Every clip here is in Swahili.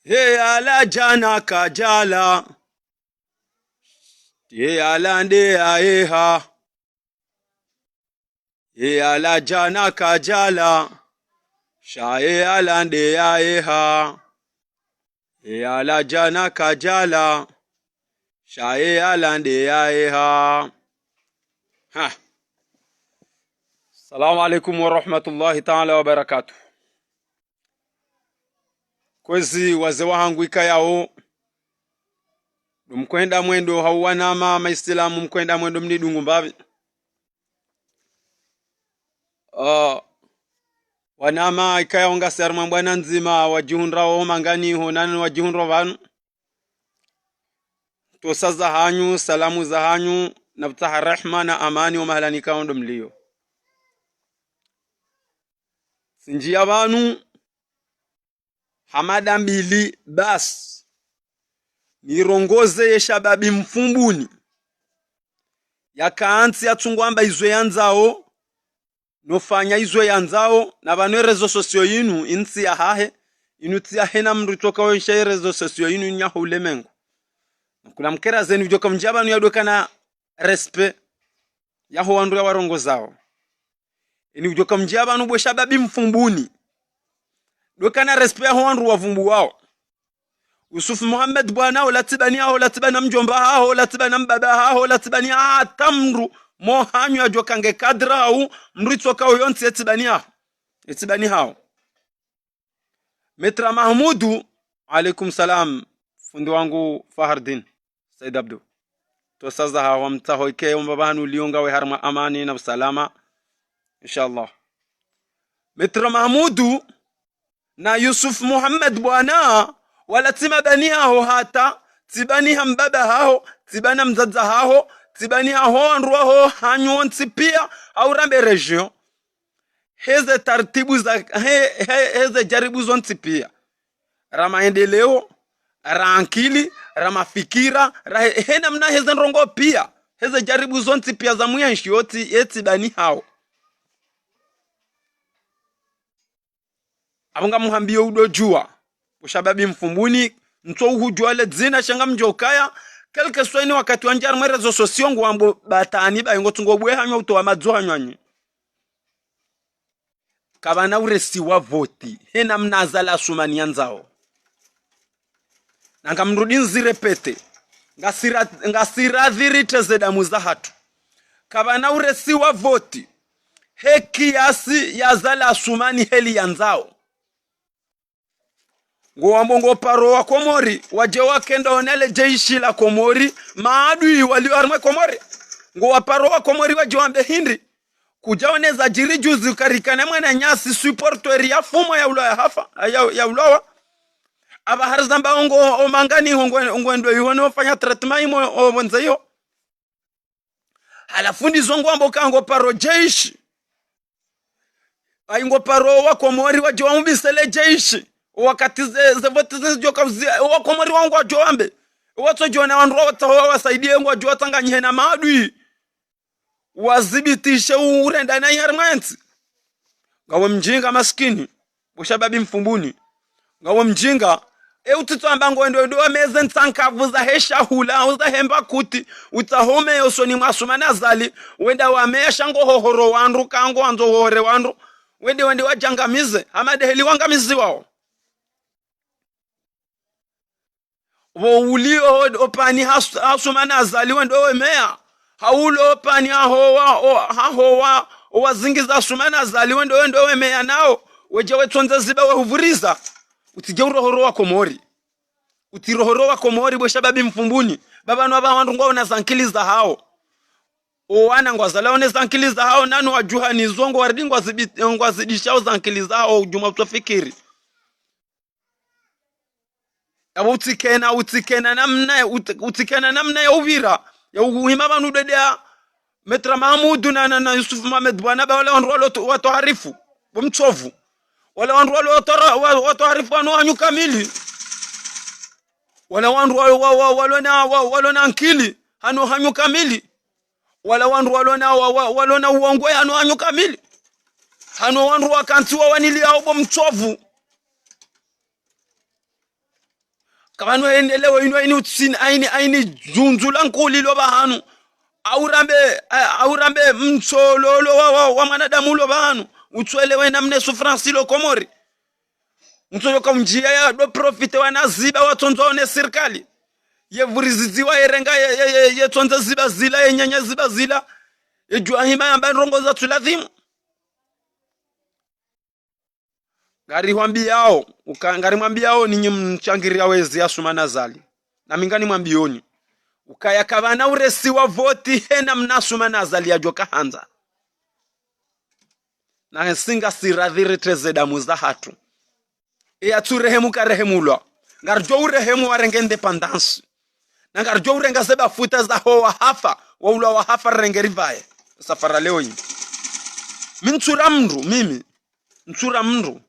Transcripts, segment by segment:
He ala jana kajala, he ala nde aeha. He ala jana kajala, shae ala nde aeha. He ala jana kajala, shae ala nde aeha. Ha. Assalamu alaikum wa rahmatullahi ta'ala wa barakatuh. Kwezi wazee wangu ikayao mkwenda mwendo hauwanama maislamu mkwenda mwendo mnidungu mbavi wanama ikayao ngasarma mbwana nzima wajihunrao mangani honani wajihunro vanu tosa za hanyu salamu za hanyu nabtaha rehma na amani wa mahalani kaondo mlio sinjia vanu hamada mbili bas nirongoze ye shababi mfumbuni yakaansi yatungwamba izwe yanzao nofanya izwe yanzao na vanu rezo sosio yinu insi ya hahe inuti ya hena mritoka wensha rezo sosio yinu nyaho ulemengu kuna mkera zenu vjoka mjabanu yadoka na respe yaho wandu ya warongo zao ini vjoka mjabanu bwe shababi mfumbuni doka na respe yaho wandu wavumbu wao Yusuf Muhammad bwana ulatibani hao ulatibana mjomba hao ulatibana mbaba hao ulatibani tamru mohanyu ya jokange kadra au mritoka uyonti etibani hao Metra Mahmudu alaikum salam fundi wangu Fahardin Said Abdu to saza hawa mtaho ike mbabanu liunga we harma amani na salama inshallah Metra Mahmudu na Yusuf Muhammad bwana wala tima bani hao hata tibani hambaba hao tibana mzaza hao tibani hao nruho hanyonti pia au rambe region heze tartibu za heze jaribu zonti pia ramaendeleo rankili ramafikira hena mna heze nrongo pia heze jaribu zonti pia za muyanshi yoti etibani hao abunga muhambio udojua ushababi mfumbuni mto uhujua le dzina shanga mjokaya kelke swani wakati wanjar mwerezo sosiongu wambo batani ba ngotungo bwe hanyo uto amadzo hanyanyi kabana uresi wa voti hena mnazala sumani yanzao nanga mrudi nzirepete ngasira dhirite zedamu za hatu kabana uresi wa voti he kiasi ya zala sumani heli yanzao Ngwambongo paro wa Komori waje wakenda onele jeishi la Komori maadui walioarma Komori paro wa Komori waje wambe hindi kujaoneza jiri juzi karikane mwana nyasi supporter ya fumo ya uloa hafa ya uloa aba harzamba omangani ngwendo yihono fanya treatment imo mwenzeyo halafundi zongwambo kango paro jeishi aingo paro wa Komori waje wambisele jeishi wakati ze joka wakomori wangu ajoambe wato jona wandu wasaidie ngo ajo tanganye na maadui wazibitishe urenda na yarmenti ngawe mjinga maskini bushababi mfumbuni ngawe mjinga utitwamba ngo ndo ameze ntankavu za hesha hula uza hemba kuti utahome yosoni mwasuma nazali wenda wamesha ngo hohoro wandu kango anzo hore wandu wende wajangamize amade heli wangamizi wao ulio opani hasumana azaliwe ndo wemea haulo opani hahowa wazingiza sumana azaliwe ndo wemea nao weje wetonze ziba wehuvuriza utije urohoro wa Komori utirohoro wa Komori bwe shababi mfumbuni baba no abandu ngo na zankiliza hao owana ngwazala one zankiliza hao nanu wajuha ni zongo waridingwa zidishao zankiliza hao juma tufikiri utikena namna ya uvira ya uhima banu dedea Metra Mahmudu na Yusuf Muhammad bwana ba wale wandu watu harifu bomchovu wale wandu watu harifu anu hanyu kamili wale wandu walona ankili anu hanyu kamili wale wandu walona uongwe anu hanyu kamili anu wandu wakantiwa wanili au bomchovu kabanu endelewe ino utsin aini junzula nkuli lo bahanu aurambe mtsololo wa mwanadamu lo bahanu utswelewe namne souffrance lo Komori mtsolo ka njia ya do profite wanaziba watonzone serikali yevuriziziwa yerenga ye tonza ziba zila yenyanya ziba zila ejua hima yamba rongoza tuladhimu ngari mwambiao ninyi mchangiria wezi asumana zali na mingani mwambioni ukaya kabana uresi wa voti hena mnasumana zali ya joka hanza na singa siradhiri treze damu za hatu ya turehemu karehemulwa ngarjo urehemu warenge independence na ngarjo urenga seba futa za hoa hafa waula wa hafa rengeri vae safara leo hii mintura mndu mimi ntura mndu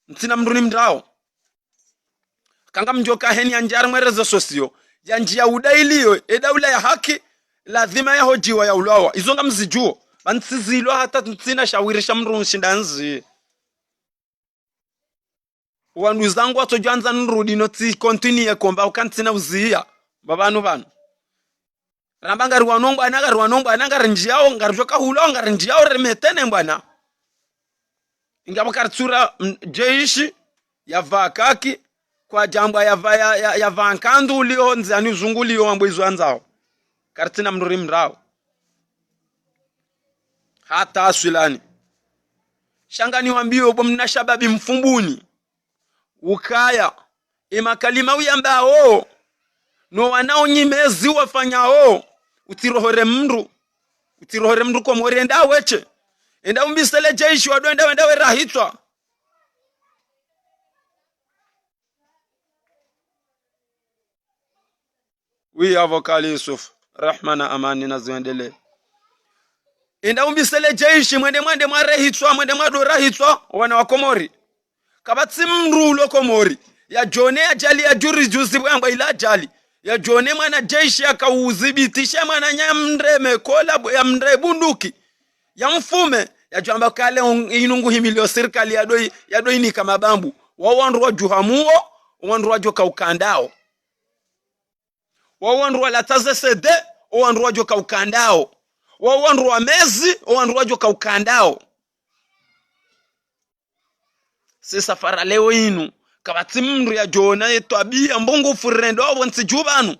ntina mndu ni mdao kanga mjoka heni anjar mwerezo sosio ya njia udailio edaula ya haki lazima ya hojiwa ya ulawa izonga mzijuo bansizilo hata ntina shawirisha mndu nshindanzi wandu zangu atojanza nrudi noti continue komba ukantina uzia babanu banu ramba ngari wanongwa ananga njiyao ngarjoka hulo ngarinjiyao remetene mbwana ingabo kartsura jeishi ya vakaki kwa jambwa ya vankandu ulio nzani uzungulio wambo izwanzao kartina mnduri mrao hata aswilani shangani wambio bomna shababi mfumbuni ukaya imakalima uyambao no wanao nyimezi wafanyao utirohore mndu kwa mwori enda weche enda umbisele jeishi wado enda we rahitwa wi avokali Yusuf rahmana amani na ziendele enda umbisele jeishi mwende mwarehitwa mwende mwado rahitwa wana wa Komori kabatsi mndu lo Komori ya jone ajali ya juri juzi bwamba ila ajali ya jone mwana jeishi akauzibitisha mwana nyamndre mekola ya mndre bunduki ya mfume ya jamba kale inungu himilio serikali ya doi ni kama bambu wawandu wa juhamuo wawandu wa joka ukandao wawandu wa lataze sede wawandu wa joka ukandao wawandu wa mezi wawandu wa joka ukandao si safara leo inu kabati mndu ya jona etwabia mbongo furendo wabo nsijubanu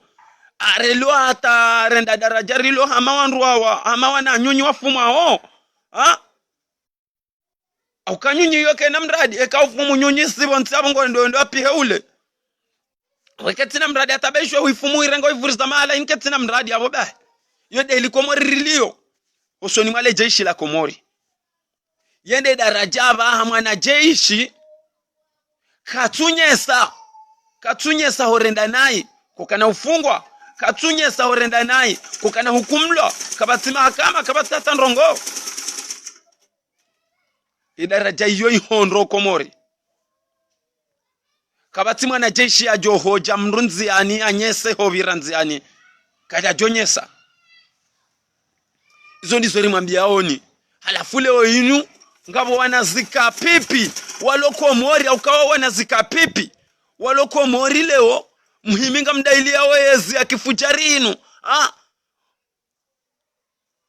arelo hata renda daraja rilo hama wandu hama wana nyunyi wafumu hao au kanyunyi yoke na mradi eka ufumu nyunyi sibo nsabo ndo apihe ule weketina mradi atabeshwe uifumu irengo ivuriza mala inketina mradi abo ba yode ili Komori rilio usoni mwale jeishi la Komori yende daraja ba hamwana jeishi katunyesa horenda nai kukana ufungwa katunyesa horenda nai kukana hukumlo kabati mahakama kabati tata ndrongo idaraja iyo ihondro Komori kabati mwana jeshi ya johoja mrunziani anyese hoviranziani kada jonyesa izo ndizo rimwambiaoni halafu leo inu ngabo wanazika pipi walo Komori ukawa wanazika pipi walo Komori leo muhiminga mdailia wezi akifujarinu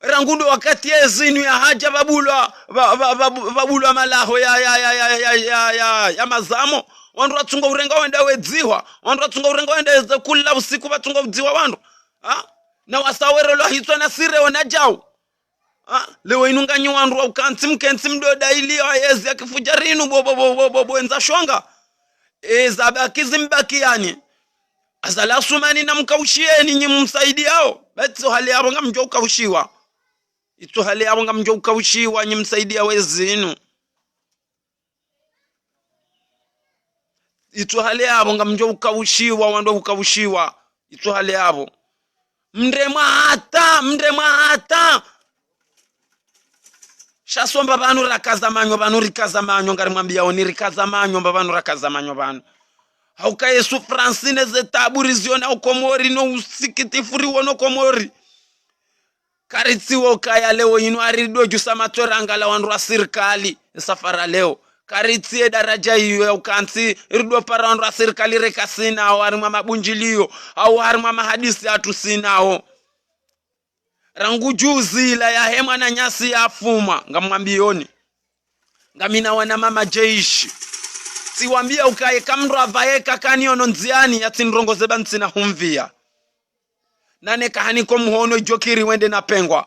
rangundo wakati ezinu ya haja babulwa malaho ya mazamo wandu watunga urenga wenda wedziwa wandu watunga urenga wenda kula usiku watunga udziwa wandu na wasawere lo hitwa na sire wanajao leo inunganyi wandu ukanti mkensi mdoda ili ayezi akifujarinu bobo enza shonga zabakizi mbaki yani azala sumani na mkaushieni nyi msaidiao beto hali yabo ngamjo ukaushiwa ito hali yabo ngamjo ukaushiwa nyi msaidia wezinu ito hali yabo ngamjo ukaushiwa wandu ukaushiwa ito hali yabo mndemwa hata shasomba banu rakaza manyo ngari mwambia oni rikaza manyo banu rakaza manyo banu hauka Yesu Francine zetaburi ziona Komori no usikitifuri wono Komori karitsi woka ya leo inu arido jusama toranga la wandu wa serikali safara leo karitie daraja hiyo ya ukansi irdo parandra serikali rekasina au harima mabunjilio au harima mahadisi atusinao rangu juzi la ya hema na nyasi ya afuma ngamwambioni ngamina wana mama jeishi siwambia ukae kamro avaeka kaniono nziani ya tinrongoze bantsina humvia nane kahaniko muhono ijokiri wende na pengwa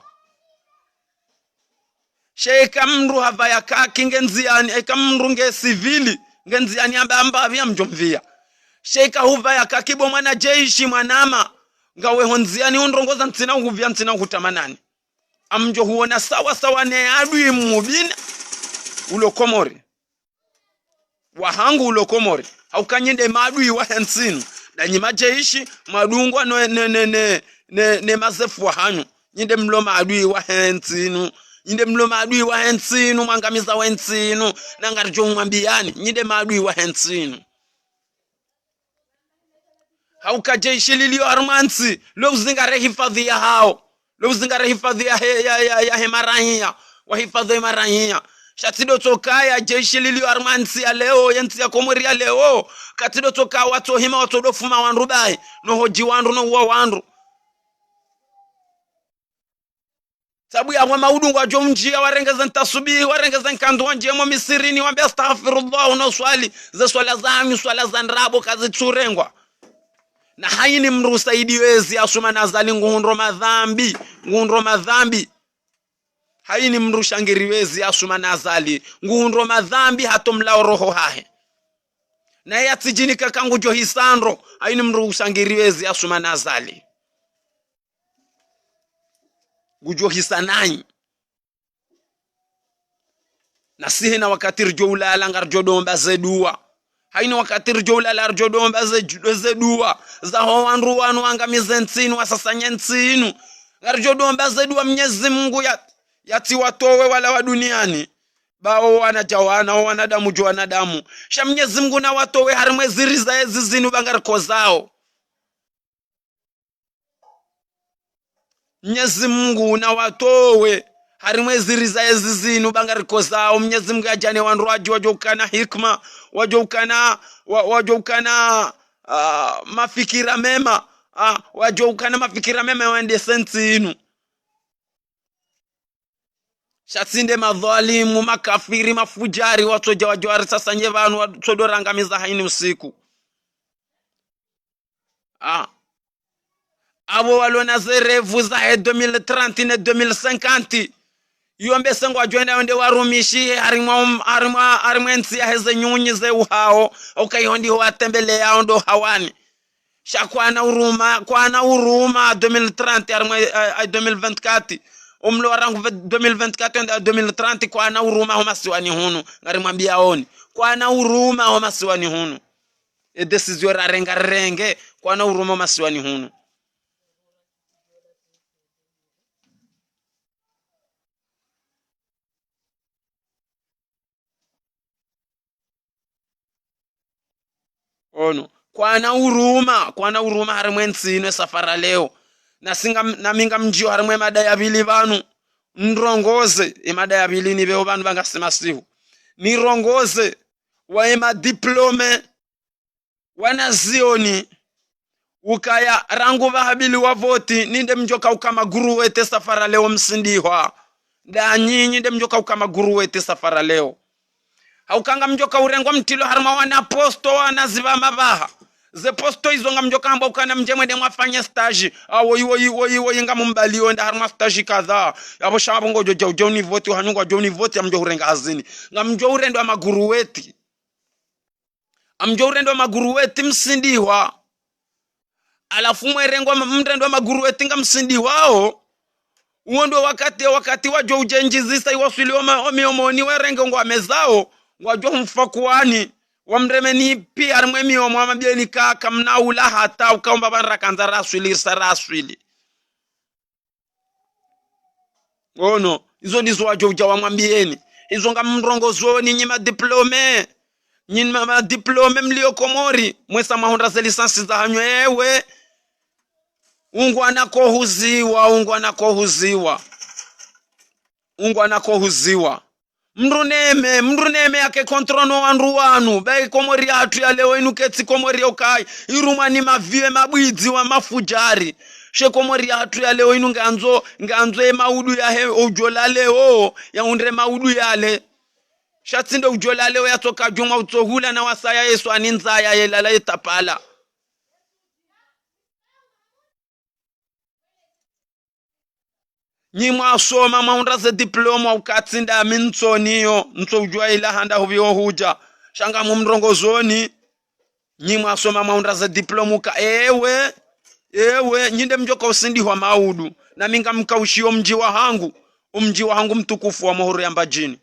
sheika mru havaya kaki ngenziani eka mru nge sivili ngenziani amba vya mjomvia sheika huvaya kakibo mwana jeishi mwanama ngawe honziani unrongoza ntsina huvia ntsina hutamanani amjo huona sawa sawa ne adui mubina ulokomori wahangu ulokomori haukanyende madui wa hensinu danyi majeishi madungwa ne mazefu wa hanyu nyinde mlo madui wa hensinu nyinde mlo madui wa hensinu mangamiza wa hensinu nangarjo mwambiani nyinde madui wa hensinu hauka jeishi lilio armansi lo uzingare hifadhi ya hao lo uzingare hifadhi ya hemarahia wa hifadhi ya marahia shatido tokaya jeshi lilio armansi ya leo yensi ya komori ya leo katido toka watu hima watu dofuma wandu bai no hoji wandu no uwa wandu sabu ya maudu ngwa jomjia warengeza ntasubihi warengeza nkandu wanjia mo misirini wambia astaghfirullah no swali za swala zami swala za nrabo kazi churengwa na haini mrusaidi wezi asuma nazali nguhundro madhambi haini mrushangiriwezi asuma nazali nguhundro madhambi hatomlao roho hahe na yatijini kakangu johisandro haini mrushangiriwezi asuma nazali gujohisanani nasihe na wakatir joula alangar jodomba zedua haini wakatir joula alar jodomba zedua za howanru wanu angamize nsinu wasasanye nsinu ngar jodomba zedua Mwenyezi Mungu yati watowe wala wa duniani bao wanajawana wanadamu jo wanadamu sha Mwenyezi Mungu na watowe harimwe ziriza ezizinu bangariko zao Mwenyezi Mungu na watowe harimwe ziriza ezizinu bangariko zao Mwenyezi Mungu ajane wandu wajokana hikma wajokana mafikira mema wajokana mafikira mema wende sensinu shatsinde madhalimu makafiri mafujari watoja wajwari sasa nyevanu watodorangamiza haini usiku abo walona zerevu za 2030 na 2050 yombe sengo wajwenda wende warumishi harimwa nsi ya heze nyunyi ze uhao ukayihondi watembele yao ndo hawani shakwana uruma 2030 harimwa 2024 umlo warangu 2024 nda 2030 kwa na uruma ho masiwani hunu ngari mwambia oni kwa na uruma ho masiwani hunu decision rarenga renge kwa na uruma masiwani hunu ono kwa na uruma harimwe nsino safara leo na minga mjio harimwe mada ya bili vanu nrongoze imada ya bili ni beo vanu bangasema sihu nirongoze wa ema diplome wanazioni ukaya rangu vahabili wa voti ninde mjoka ukama guru wete safara leo msindihwa da nyinyi ninde mjoka ukama guru wete safara leo haukanga mjoka urengwa mtilo harima wana posto wanaziva mabaha ze posto hizo nga mjoka amba ukana mjemwede mwafanya stage woyi nga mumbalio nda harima stage kadhaa yabo shabu ngojo joni voti hanyungwa joni voti ya mjo urenga hazini nga mjo urendo wa maguru weti amjo urendo wa maguru weti msindihwa alafu mwerengwa mrendo wa maguru weti nga msindihwao uondo wakati wajo ujenjizisa iwasuli omiomoni werenge ngwa mezao wajo mfakuani wamremeni pia harimwe miyomo wamabieni kaka mnaula hata ukaomba barakanza raswili ono hizo ndizo wajo uja wamwambieni hizo nga mrongozoni nyima diplome mlio komori mwesa mahonda ze lisansi za hanyo ewe ungu anakohuziwa mruneme yake kontrono wandu wanu bai komori atu ya leo inu ketsi komori ukai irumani maviwe mabwidzi wa mafujari she komori atu ya leo inu nganzo maudu ya he ujola leo ya undre maudu yale shatsinde ujola leo yatoka juma utohula na wasaya Yesu aninzaya yelala itapala nyimwa soma maunda ze diploma ukatsinda mintsoniyo ntso ujwa ila handa huvyo huja shanga mumrongozoni nyimwa soma maunda ze diploma uka ewe nyinde mjoka usindi wa maudu na minga mkaushio mji wa hangu mtukufu wa muhuru ya mbajini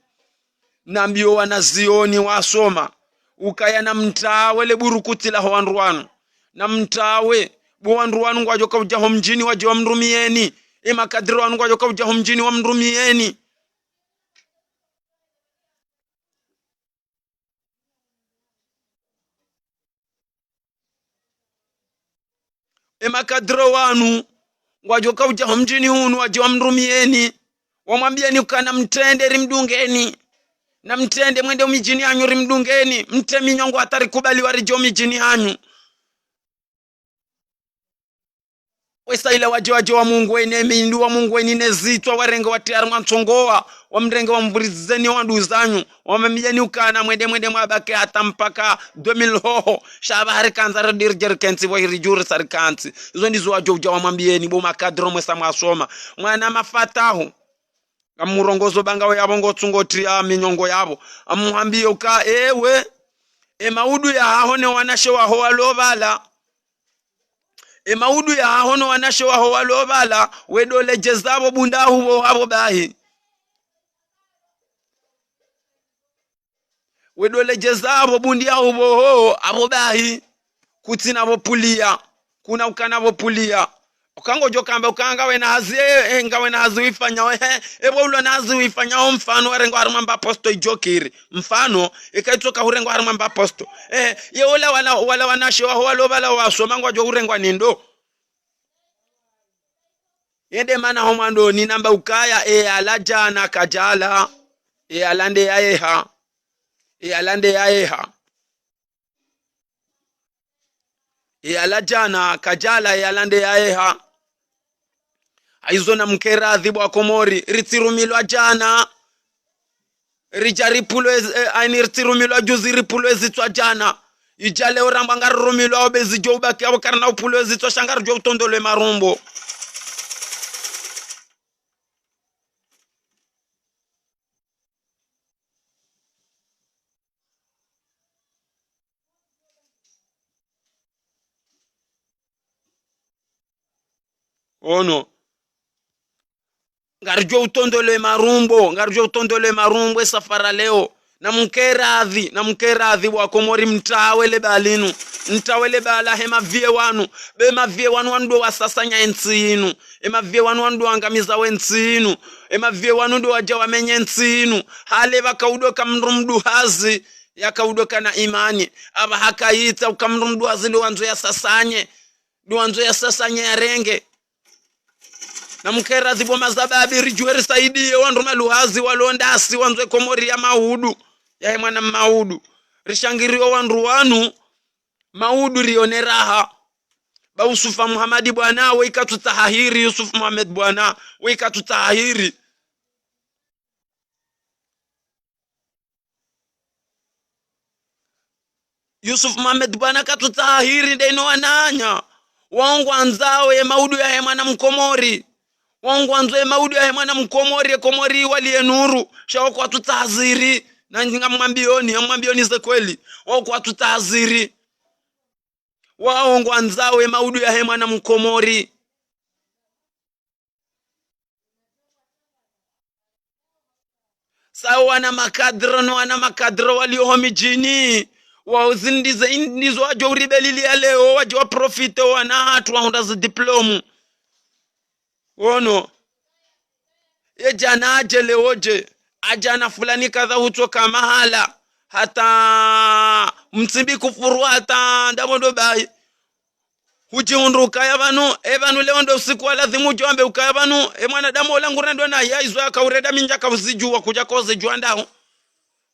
na mbio wanazioni wasoma ukaya na mtawe le burukuti la wanruanu na mtawe bu wanruanu ngwajoka ujaho mjini waje wa mrumieni kadri wanu ngwajoka ujaho mjini wa mrumieni kadri wanu ngwajoka ujaho mjini hunu waje wa mrumieni wamwambieni ukana mtende rimdungeni na mtende mwende umijini hanyu rimdungeni mtemi nyongo atari kubali warijo mijini hanyu wesa ila waje wa Mungu wene mindu wa Mungu wene nezitwa warenge watiari mwantsongoa wa mrenge wa mburizeni wa nduzanyu wa mamiyeni ukana mwende mwabake hata mpaka 2000 hoho shaba harikanza radirjer kensi wa hirijuri sarikansi izo ndizo waje wa mwambieni bo makadro mwesa mwasoma mwana mafatahu amurongozo bangawe yabo ngotsungo ya minyongo yabo amuhambie uka ewe maudu ya hahone wanashe waho walobala maudu ya hahone wanashe waho walobala wedole jezabo bunda hubo habo bahi wedole jezabo bundia hubo ho abo bahi kutina bopulia kuna ukana bopulia ukango jokamba ukanga we na hazie ngawe na hazi wifanya we ebo ulo na hazi wifanya mfano warengo harumamba aposto ijokiri mfano ikaitoka hurengo harumamba aposto ye wala wanashe wa walobala wasoma ngwajo hurengo nindo yende mana homando ni namba ukaya alajana kajala alande yaeha alande yaeha alajana kajala alande yaeha aizo na mkera adhibu wa komori ritirumilwa jana rijaripulo aini ritirumilwa juzi ripulo ezitwa jana ijale oramba ngarumilwa obezi joba kia karna upulo ezitwa shangar jo utondole marumbo ono ngarjo utondole marumbo safara leo na mkeradhi wa komori mtawele balinu mtawele bala hema vie wanu bema vie wanu ndo wasasanya ensi inu vie wanu ndo angamiza wensi inu vie wanu ndo waja wamenye ensi inu hale wakaudoka mrumdu hazi yakaudoka na imani aba hakaita ukamrumdu hazi ndo wanzo ya sasanye ya renge na mkera zibo mazababi rijueri saidi wandu maluhazi walondasi wanzwe komori ya maudu ya mwana maudu rishangirio wandu wanu maudu rioneraha ba Yusufa Muhammadi bwana weka tutahiri Yusuf Muhammad bwana weka tutahiri Yusuf Muhammad bwana katutahiri ndeno wananya wangu anzao ya maudu ya mwana mkomori wangu anzoe maudu ya mwana komori waliye nuru shawo kwa tutahaziri na ngamwambioni ze kweli wao kwa tutahaziri wangu anzao ya maudu ya mwana mkomori sawa wana makadro walio mijini wao ndizo wajo uribelili ya leo wajo wa profite wana hatu wahunda za diplomu ono jana ajele oje ajana fulani kadha hutoka mahala hata mtsimbi kufuru hata ndabondo bai hujiunduka yabanu ebanu leo ndo usiku wala dhimu jombe ukayabanu mwanadamu olangu ndo na yaizo akaureda minja kavuzijua kuja koze jua ndao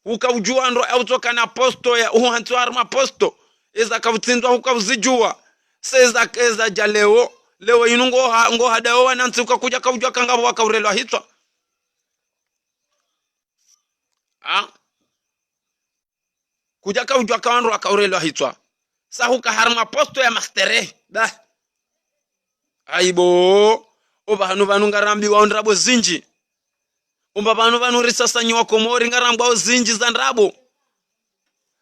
ukaujua ndo autoka na posto ya uhantu harma posto eza kavutsinzwa ukavuzijua seza keza ja leo inu ngo hadao wanansi ukakuja kaujua kangabo wakaurelwa hitwa kuja kaujua kawandu wakaurelwa hitwa sahuka harma posto ya mastere da aibo oba hanu vanu ngarambi waondrabo zinji umba vanu risasa nyiwa Komori ngarambwa zinji za ndrabo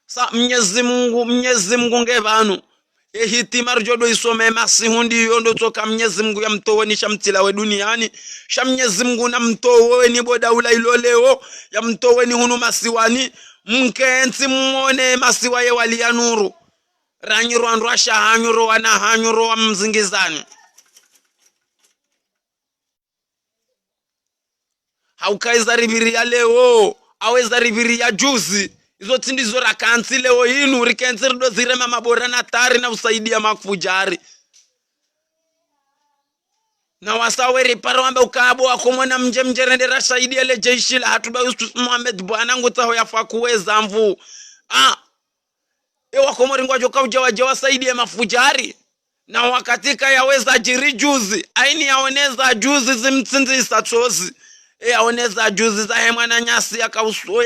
sa Mwenyezi Mungu nge vanu hitima rjodo isome masihundi yondo toka Mwenyezi Mungu ya mtoweni shamtila we duniani sha Mwenyezi Mungu na mtoweni boda ula iloleo ya mtoweni hunu masiwani mkenzi muone masiwa ye wali ya nuru ranyiru andrwasha hanyuru wana hanyuru wa mzingizani haukaiza ribiri ya leo aweza ribiri ya juzi izo tindizo rakansi leo inu rikenzi rido zirema mabora na tari na usaidia makufujari na wasawe riparo wamba ukabo wakomona mje rendera shahidi ele jeshi la hatuba Yusuf Muhammad bwana ngutaho yafa kuweza mvu Wakomori ngwajo kauja waje wasaidie mafujari na wakatika yaweza jiri juzi aini yaoneza juzi zimtsinzi isachozi yaoneza juzi za hemwana nyasi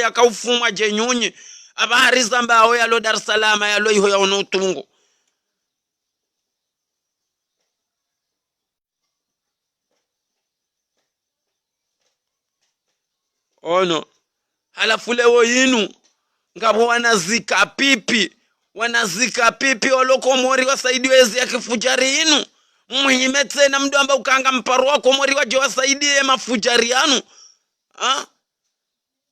yakaufumwa jenyunyi abahari zambao yalo Dar es Salaam yalo iho ya unutungu ono halafu leo yinu ngabo wanazika pipi walokomori wasaidiwe ezi ya kifujari inu muhime tena mdu amba ukanga mparo wa Komori waje wasaidie mafujari yanu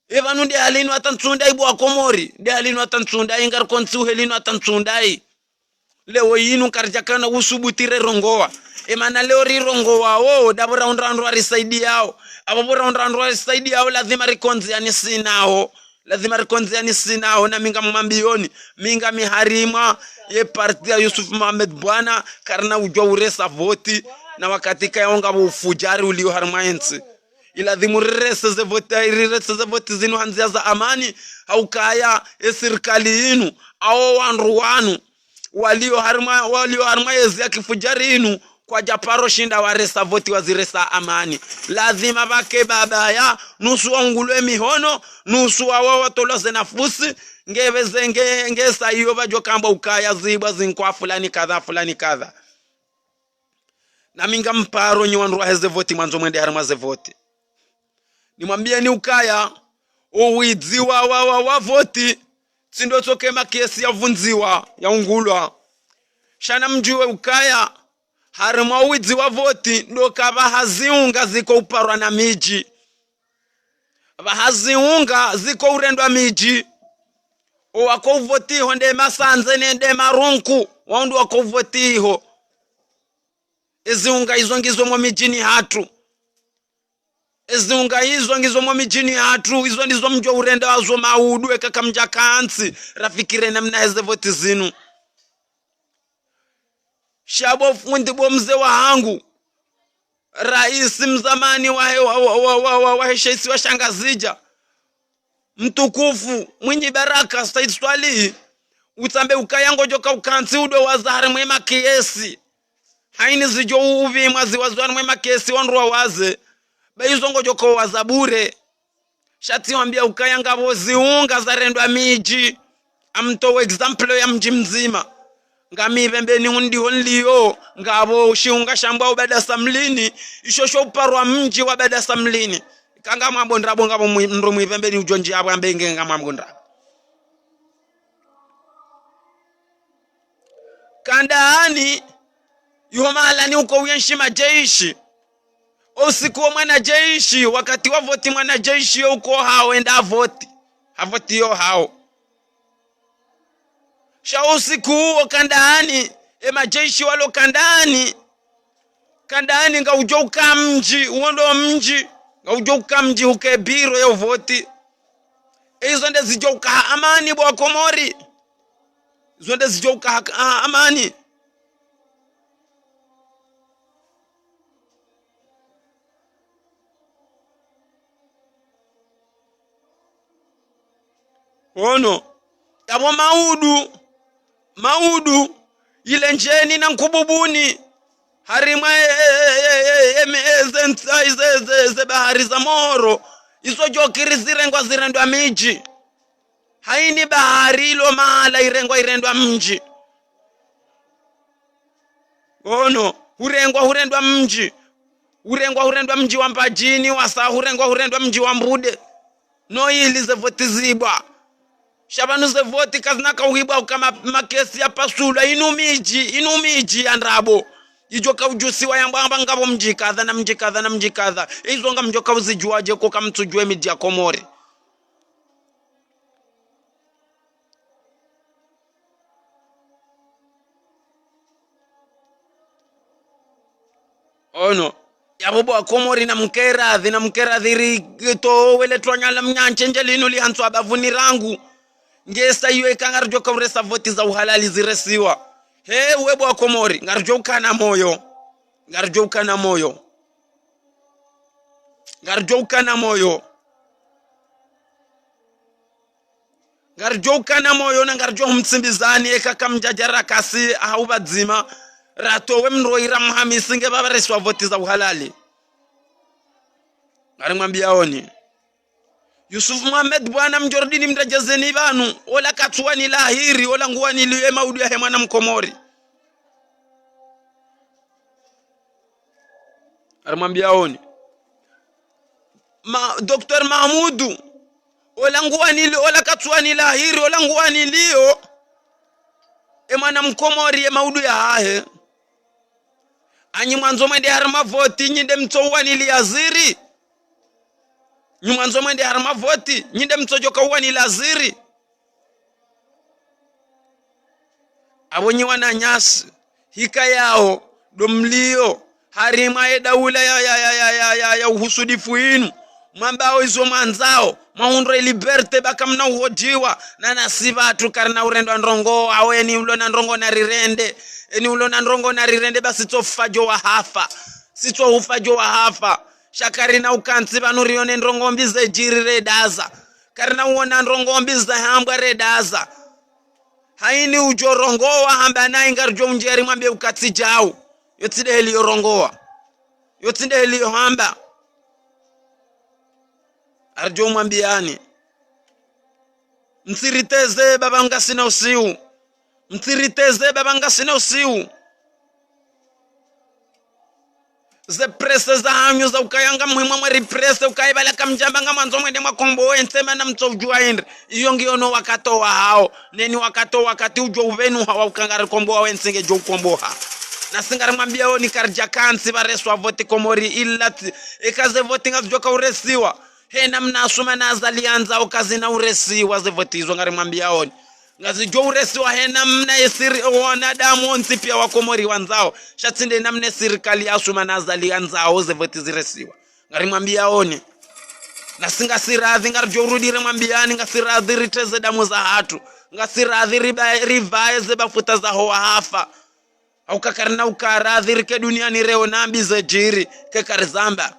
evanu de halinu atantsundai bwa Komori de halinu atantsundai ngar konsu helinu atantsundai leo yinu karjakana usubutire rongowa emana leo rongowa dabura undrandwa risaidi yao ababura undrandwa risaidi yao lazima rikonziani sinao na minga mambioni minga miharima ye parti ya Yusuf Muhammad bwana karna ujwa uresa voti na wakatika yaonga ufujari ulio harmaensi ila dhimurese ze voti zinu hanzia za amani haukaya serikali inu au wanruwanu walio harma yezi ya kifujari inu kwa japaro shinda waresa voti waziresa amani lazima bake babaya nusu wangulwe mihono nusu wawa tolose nafusi ngeveze ngesa iyo bajo kamba ukaya zibwa zinkwa fulani kadha na minga mparo nyi wandu waheze voti mwanzo mwende harma ze voti nimwambie ni ukaya uwidziwa wa voti sindo toke makesi ya vunziwa ya ungulwa shana mjue ukaya harma uwidzi wa voti ndo kabahaziunga ziko uparwa na miji bahaziunga ziko urendwa miji wako uvotiho nde masanze nende marunku wandu wako uvotiho eziunga hizo ngizo mwa mijini hatu eziunga hizo ngizo mwa mijini hatu hizo ndizo mjwa urenda wazo maudu kaka mja kansi rafikire namna heze voti zinu shabo fundi bo mzee wa hangu rais mzamani wa heshisi wa Shangazija mtukufu mwenye baraka Said Swali utambe ukayango joka ukansi udo wazahari mwema kiesi haini zijo uvi mwazi wazwani mwema kiesi wanruwa waze baizongo joko wazabure shati wambia ukayanga woziunga zarendwa miji amtowe example ya mji mzima ngami pembeni hundi honliyo ngabo ushiunga shamba ubada samlini ishosho uparwa mji wa bada samlini kanga mabondra bonga ndo mwipembeni ujonji hapo ambenge ngama mabondra kandaani yumalani uko uyenshima jeshi usiku wa mwana jeshi wakati wa voti mwana jeshi uko hao enda voti havoti yo hao sha usiku huo kandaani majeshi walo kandaani nga ujoka mji uondo mji nga ujoka mji ukebiro ya voti hizo nde zijoka amani bwa Komori hizo nde zijoka amani ono yabo maudu ile njeni na nkububuni harimwa ze bahari za moro izo jokiri zirengwa zirendwa miji haini bahari ilo mala irendwa mji ono hurendwa mji hurendwa mji wa Mpajini wasa hurendwa mji wa Mbude no ili ze voti zibwa shabanu ze voti kazina kauhibwa kama makesi ya pasula inu miji ya ndrabo ijoka ujusiwa yambamba ngabo mji kadha na mji kadha izo nga mjoka uzijuaje ko kamtujwe miji ya Komori ono yabobo Komori na mkeradhi to wele twanyala mnyanche njelino lihanswa bavuni rangu ngesa iwe kangarjo ka uresa voti za uhalali ziresiwa he webo wa Komori ngarjo kana moyo na ngarjo mtsimbizani eka kamjajara kasi au badzima rato we mroira Muhamisi nge babareswa voti za uhalali ngarimwambia oni Yusuf Muhammad bwana mjordini mrejezeni banu ola katwani lahiri ola nguwani liwe maudu ya mwana Mkomori ngarimwambia oni Dr. Mahmudu ola nguwani ola katwani lahiri ola nguwani liyo mwana Mkomori maudu ya hahe anyi mwanzo mwende harma voti nyinde mtowani liaziri nyumanzo mwende harma voti nyinde mtojoka uwani laziri abonyi wana nyasi hika yao domlio harima daula ya uhusudifu inu mwambao izo manzao maundre liberte bakamna uhojiwa na nasiba tukarna urendo ndrongo aweni ulo na ndrongo na rirende eni ulo na ndrongo na rirende basi tofajo wa hafa sito ufajo wa hafa shakari na ukansi banurione ndrongo mbize jiri redaza karina uona ndrongo mbize hambwa redaza haini ujorongowa hamba na ingarjo mjeri mwambie ukatsi jau yotide heli yorongowa yotide heli yohamba arjo mwambiani msiriteze babanga sina usiu ze presse za hanyu za ukayanga muhimwa mwa represse ukaibala kamjamba nga mwanzo mwende mwakombo ensema na mtovjua indri iyo ngiono wakatoa hao neni wakati ujo uvenu hawa ukangari komboa wensinge jo komboha na singari mwambia oni karja kansi bareswa voti Komori ilati ekaze voti nga zoka uresiwa hena mnasuma na azalianza okazi na uresiwa ze voti hizo ngari mwambia oni ngazi jo uresiwa hena mna yesiri wanadamu onsi pia wa Komori wanzao shatinde na mne serikali asuma na azalianza ze voti ziresiwa ngari mwambia oni na singa siradhi ngari jo urudire mwambiani ngasiradhi riteze damu za hatu ngasiradhi rivae ze bafuta za hoa hafa au kakarna ukaradhi rike duniani reo nambi ze jiri ke karizamba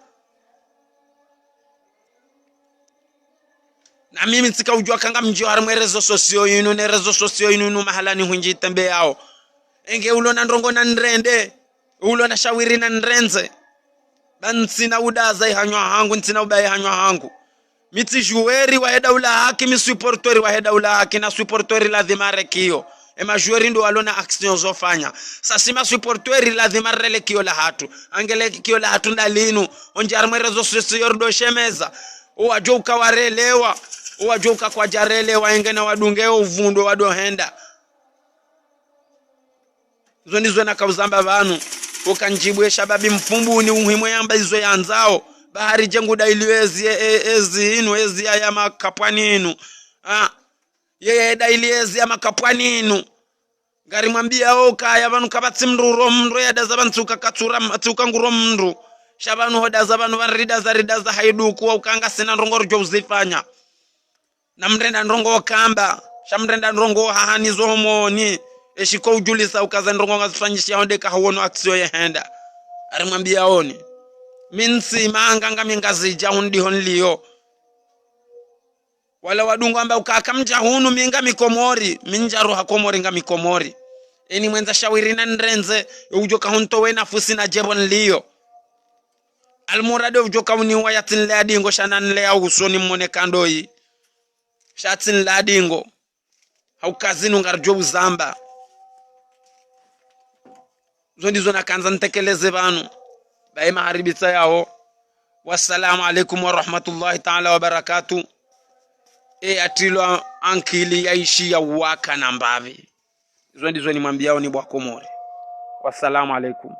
na mimi ntika ujua kanga mjio harimwe rezo sosio inu mahalani hunji tembe yao enge ulo na ndrongo na nrende ulo na shawiri na nrenze bansina udaza ihanywa hangu ntina ubaye hanywa hangu miti jueri wa heda ula haki mi supportori wa heda ula haki na supportori lazima rekio ema jueri ndo alona action zofanya sasima supportori lazima rele kio la hatu angele kio la hatu ndalinu onje harimwe rezo sosio ndo shemeza uwajoka warelewa uwajoka kwa jarelewa engena wadungeo uvundo wadohenda zonizo na kauzamba banu ukanjibwe shababi mfumbuni umuhimu yamba izo yanzao bahari jengu dailiwezi ezi ya makapwani inu yeye dailiwezi ya makapwani inu ngari mwambia oka ya banu kabatsi mruro mndo ya dazabantuka katura nguro mndo shabanu hoda zabanu barida za haiduku ukanga sina ndongo rjo uzifanya namrenda ndongo kamba shamrenda ndongo hahanizo homoni eshiko ujulisa ukaza ndongo ngazifanyisha honde ka hawono aksio yehenda arimwambia oni minsi manga ngami ngazija hundi honliyo wala wadungu amba ukakamja hunu minga mikomori minja roha komori nga mikomori eni mwenza shawiri na nrenze ujoka hunto we nafusi na jebon liyo almurade ujoka uni wayatin ladingo shanan le usoni mmone kandoi shatin ladingo haukazinu ngarjo uzamba zondizo nakanza ntekeleze banu bae maharibitsa yao. Wassalamu alaikum wa rahmatullahi ta'ala wa barakatuh. Atilo ankili yaishi ya waka na mbavi. Hizo ndizo nimwambiao ni Bwa Komori. Wassalamu alaikum.